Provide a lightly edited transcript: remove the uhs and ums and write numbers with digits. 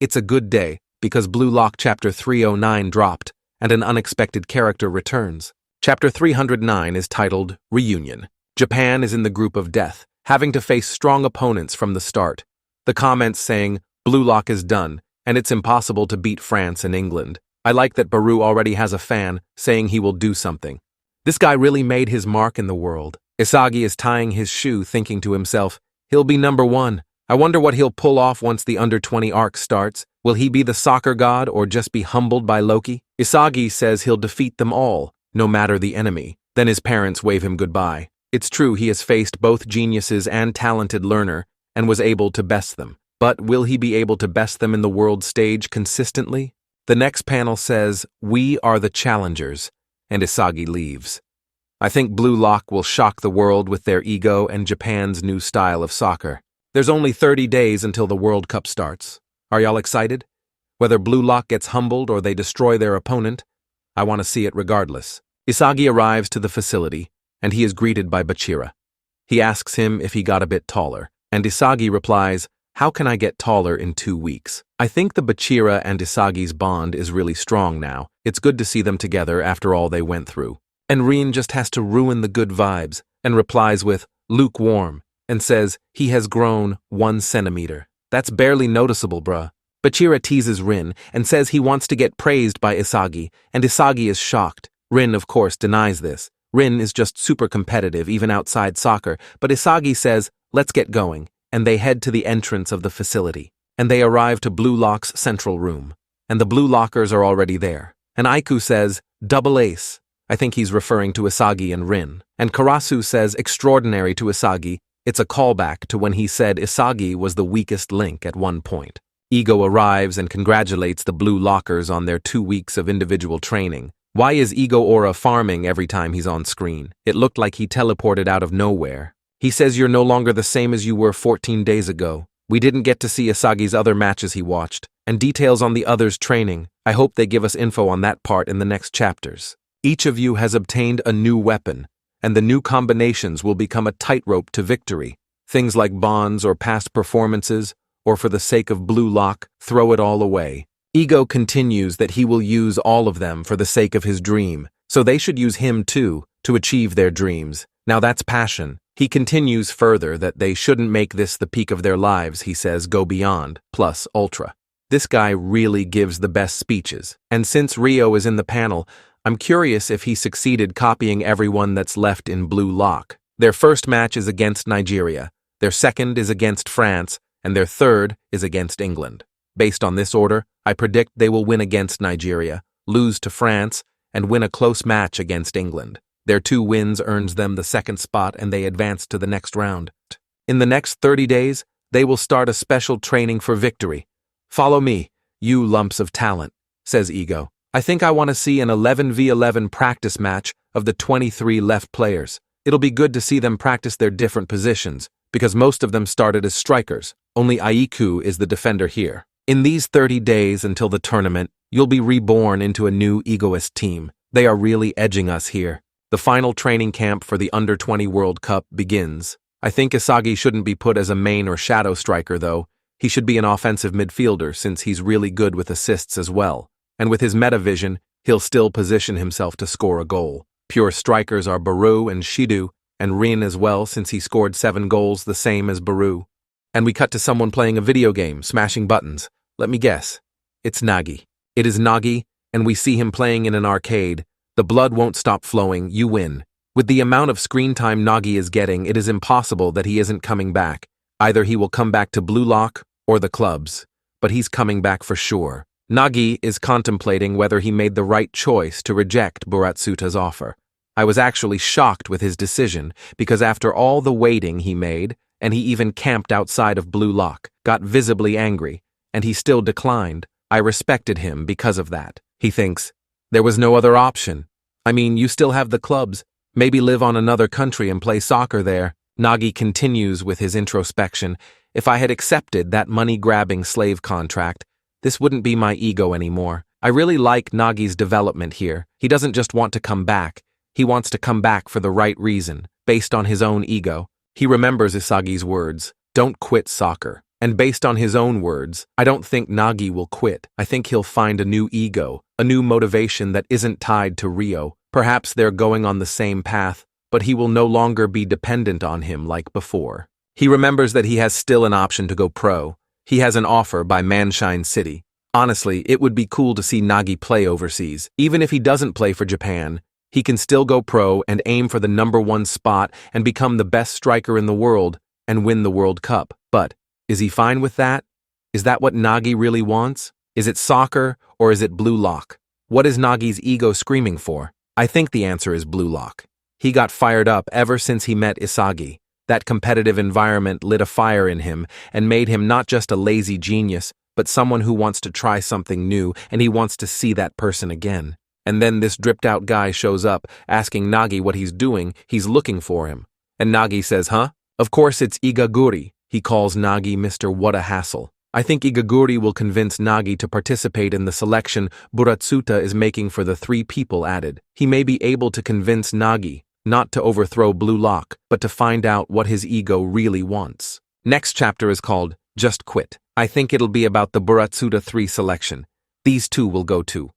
It's a good day, because Blue Lock Chapter 309 dropped, and an unexpected character returns. Chapter 309 is titled Reunion. Japan is in the group of death, having to face strong opponents from the start. The comments saying, Blue Lock is done, and it's impossible to beat France and England. I like that Baru already has a fan, saying he will do something. This guy really made his mark in the world. Isagi is tying his shoe, thinking to himself, he'll be #1. I wonder what he'll pull off once the under-20 arc starts. Will he be the soccer god or just be humbled by Loki? Isagi says he'll defeat them all, no matter the enemy. Then his parents wave him goodbye. It's true he has faced both geniuses and talented learner and was able to best them. But will he be able to best them in the world stage consistently? The next panel says, "We are the challengers," and Isagi leaves. I think Blue Lock will shock the world with their ego and Japan's new style of soccer. There's only 30 days until the World Cup starts. Are y'all excited? Whether Blue Lock gets humbled or they destroy their opponent, I want to see it regardless. Isagi arrives to the facility, and he is greeted by Bachira. He asks him if he got a bit taller, and Isagi replies, "How can I get taller in 2 weeks?" I think the Bachira and Isagi's bond is really strong now. It's good to see them together after all they went through. And Rin just has to ruin the good vibes and replies with lukewarm and says he has grown 1 centimeter. That's barely noticeable, bruh. Bachira teases Rin and says he wants to get praised by Isagi, and Isagi is shocked. Rin, of course, denies this. Rin is just super competitive even outside soccer, but Isagi says, "Let's get going," and they head to the entrance of the facility. And they arrive to Blue Lock's central room. And the Blue Lockers are already there. And Aiku says, "Double ace." I think he's referring to Isagi and Rin. And Karasu says, "Extraordinary" to Isagi. It's a callback to when he said Isagi was the weakest link at one point. Ego arrives and congratulates the Blue Lockers on their 2 weeks of individual training. Why is Ego Aura farming every time he's on screen? It looked like he teleported out of nowhere. He says you're no longer the same as you were 14 days ago. We didn't get to see Isagi's other matches he watched, and details on the others' training. I hope they give us info on that part in the next chapters. Each of you has obtained a new weapon, and the new combinations will become a tightrope to victory. Things like bonds or past performances, or for the sake of Blue Lock, throw it all away. Ego continues that he will use all of them for the sake of his dream, so they should use him too, to achieve their dreams. Now that's passion. He continues further that they shouldn't make this the peak of their lives, he says, go beyond, plus ultra. This guy really gives the best speeches, and since Rio is in the panel, I'm curious if he succeeded copying everyone that's left in Blue Lock. Their first match is against Nigeria, their second is against France, and their third is against England. Based on this order, I predict they will win against Nigeria, lose to France, and win a close match against England. Their 2 wins earns them the second spot and they advance to the next round. In the next 30 days, they will start a special training for victory. Follow me, you lumps of talent, says Ego. I think I want to see an 11v11 practice match of the 23 left players. It'll be good to see them practice their different positions, because most of them started as strikers. Only Aiku is the defender here. In these 30 days until the tournament, you'll be reborn into a new egoist team. They are really edging us here. The final training camp for the Under-20 World Cup begins. I think Isagi shouldn't be put as a main or shadow striker, though. He should be an offensive midfielder since he's really good with assists as well. And with his meta vision, he'll still position himself to score a goal. Pure strikers are Baru and Shidu, and Rin as well since he scored 7 goals the same as Baru. And we cut to someone playing a video game, smashing buttons. Let me guess. It's Nagi. It is Nagi, and we see him playing in an arcade. The blood won't stop flowing, you win. With the amount of screen time Nagi is getting, it is impossible that he isn't coming back. Either he will come back to Blue Lock or the clubs, but he's coming back for sure. Nagi is contemplating whether he made the right choice to reject Buratsuta's offer. I was actually shocked with his decision, because after all the waiting he made, and he even camped outside of Blue Lock, got visibly angry, and he still declined. I respected him because of that. He thinks, there was no other option. I mean, you still have the clubs. Maybe live on another country and play soccer there. Nagi continues with his introspection. If I had accepted that money-grabbing slave contract, this wouldn't be my ego anymore. I really like Nagi's development here. He doesn't just want to come back. He wants to come back for the right reason, based on his own ego. He remembers Isagi's words, don't quit soccer. And based on his own words, I don't think Nagi will quit. I think he'll find a new ego, a new motivation that isn't tied to Rio. Perhaps they're going on the same path, but he will no longer be dependent on him like before. He remembers that he has still an option to go pro. He has an offer by Manshine City. Honestly, it would be cool to see Nagi play overseas. Even if he doesn't play for Japan, he can still go pro and aim for the #1 spot and become the best striker in the world and win the World Cup. But is he fine with that? Is that what Nagi really wants? Is it soccer or is it Blue Lock? What is Nagi's ego screaming for? I think the answer is Blue Lock. He got fired up ever since he met Isagi. That competitive environment lit a fire in him and made him not just a lazy genius, but someone who wants to try something new, and he wants to see that person again. And then this dripped-out guy shows up, asking Nagi what he's doing. He's looking for him. And Nagi says, huh? Of course it's Igaguri. He calls Nagi Mr. What a Hassle. I think Igaguri will convince Nagi to participate in the selection Buratsuta is making for the 3 people added. He may be able to convince Nagi not to overthrow Blue Lock, but to find out what his ego really wants. Next chapter is called Just Quit. I think it'll be about the Buratsuta 3 selection. These 2 will go to